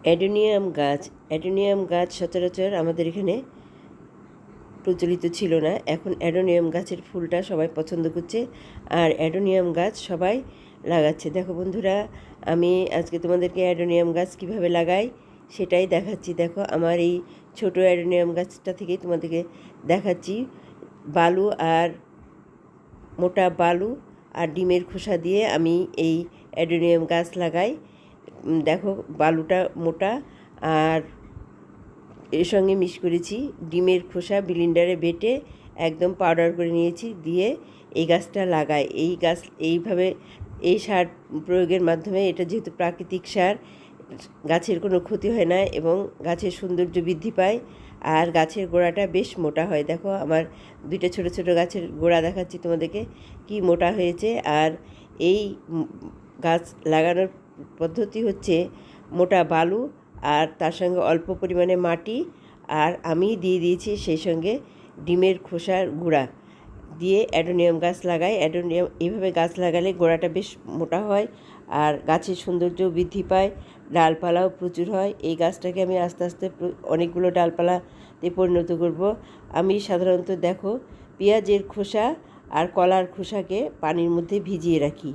Adenium গাছ সচরাচর আমাদের এখানে প্রচলিত ছিল না। এখন অ্যাডেনিয়াম গাছের ফুলটা সবাই পছন্দ করছে আর অ্যাডেনিয়াম গাছ সবাই লাগাচ্ছে। দেখো বন্ধুরা, আমি আজকে তোমাদেরকে অ্যাডেনিয়াম গাছ কিভাবে লাগাই সেটাই দেখাচ্ছি। দেখো আমার এই ছোট অ্যাডেনিয়াম গাছটা থেকেই তোমাদেরকে দেখাচ্ছি। বালু আর মোটা বালু আর ডিমের খোসা দিয়ে আমি এই অ্যাডেনিয়াম গাছ লাগাই। দেখো বালুটা মোটা আর এর সঙ্গে মিক্স করেছি ডিমের খোসা, ব্লেন্ডারে বেটে একদম পাউডার করে নিয়েছি, দিয়ে এই গাছটা লাগাই। এই গাছ এইভাবে এই সার প্রয়োগের মাধ্যমে, এটা যেহেতু প্রাকৃতিক সার, গাছের কোনো ক্ষতি হয় না এবং গাছের সৌন্দর্য বৃদ্ধি পায় আর গাছের গোড়াটা বেশ মোটা হয়। দেখো আমার দুইটা ছোট ছোট গাছের গোড়া দেখাচ্ছি তোমাদেরকে কি মোটা হয়েছে। আর এই গাছ লাগানোর পদ্ধতি হচ্ছে মোটা বালু আর তার সঙ্গে অল্প পরিমাণে মাটি, আর আমি দিয়ে দিয়েছি সেই সঙ্গে ডিমের খোসার গুঁড়া দিয়ে অ্যাডেনিয়াম গাছ লাগাই। অ্যাডেনিয়াম এইভাবে গাছ লাগালে গোড়াটা বেশ মোটা হয় আর গাছের সৌন্দর্য বৃদ্ধি পায়, ডালপালাও প্রচুর হয়। এই গাছটাকে আমি আস্তে আস্তে অনেকগুলো ডালপালাতে পরিণত করব। আমি সাধারণত দেখো পেঁয়াজের খোসা আর কলার খোসাকে পানির মধ্যে ভিজিয়ে রাখি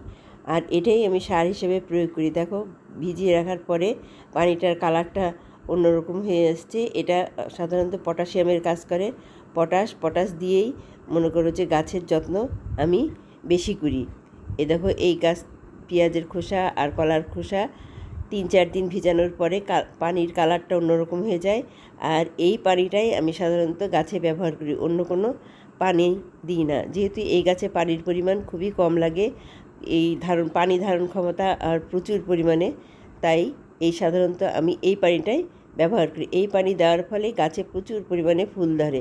আর এটাই আমি সার হিসেবে প্রয়োগ করি। দেখো ভিজিয়ে রাখার পরে পানিটার কালারটা অন্যরকম হয়ে আসছে। এটা সাধারণত পটাশিয়ামের কাজ করে। পটাশ দিয়েই মনে করো যে গাছের যত্ন আমি বেশি করি। দেখো এই গাছ পেঁয়াজের খোসা আর কলার খোসা 3-4 দিন ভিজানোর পরে পানির কালারটা অন্যরকম হয়ে যায় আর এই পানিটাই আমি সাধারণত গাছে ব্যবহার করি, অন্য কোনো পানি দিই না। যেহেতু এই গাছে পানির পরিমাণ খুবই কম লাগে, এই পানি ধারণ ক্ষমতা আর প্রচুর পরিমাণে, তাই সাধারণত আমি এই পানিটাই ব্যবহার করি। এই পানি দেওয়ার ফলে গাছে প্রচুর পরিমাণে ফুল ধরে।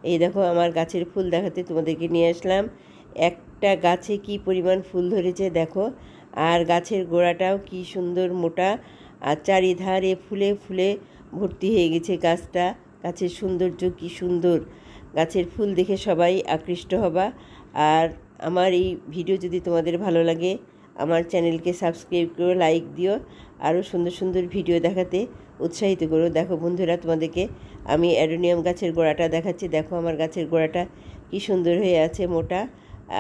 এই দেখো আমার গাছের ফুল দেখাতে তোমাদেরকে নিয়ে আসলাম। একটা গাছে কি পরিমাণ ফুল ধরেছে দেখো, আর গাছের গোড়াটাও কি সুন্দর মোটা আর চারিধারে ফুলে ফুলে ভর্তি হয়ে গেছে গাছটা। গাছের সৌন্দর্য কি সুন্দর, গাছের ফুল দেখে সবাই আকৃষ্ট হবা। আর আমার এই ভিডিও যদি তোমাদের ভালো লাগে আমার চ্যানেলকে সাবস্ক্রাইব করো, লাইক দিও, আরও সুন্দর সুন্দর ভিডিও দেখাতে উৎসাহিত করো। দেখো বন্ধুরা, তোমাদেরকে আমি অ্যাডেনিয়াম গাছের গোড়াটা দেখাচ্ছি। দেখো আমার গাছের গোড়াটা কি সুন্দর হয়ে আছে, মোটা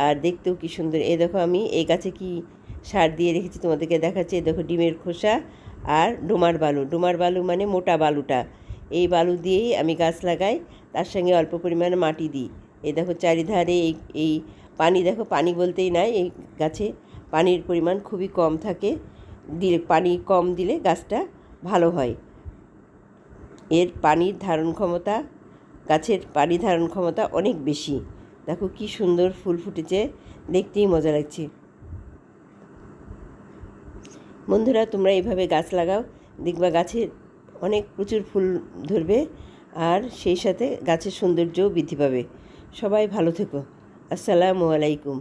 আর দেখতেও কি সুন্দর। দেখো আমি এই গাছে কি সার দিয়ে রেখেছি তোমাদেরকে দেখাচ্ছি। দেখো ডিমের খোসা আর ডোমার বালু মানে মোটা বালুটা, এই বালু দিয়েই আমি গাছ লাগাই, তার সঙ্গে অল্প পরিমাণে মাটি দিই। দেখো চারিধারে এই পানি, দেখো পানি বলতেই নাই, এই গাছে পানির পরিমাণ খুবই কম থাকে, পানি কম দিলে গাছটা ভালো হয়। এর পানির ধারণ ক্ষমতা, গাছের পানি ধারণ ক্ষমতা অনেক বেশি। দেখো কি সুন্দর ফুল ফুটেছে, দেখতেই মজা লাগছে। বন্ধুরা, তোমরা এইভাবে গাছ লাগাও, দেখবা গাছের প্রচুর ফুল ধরবে আর সেই সাথে গাছের সৌন্দর্যও বৃদ্ধি পাবে। সবাই ভালো থেকো। আসসালামু আলাইকুম।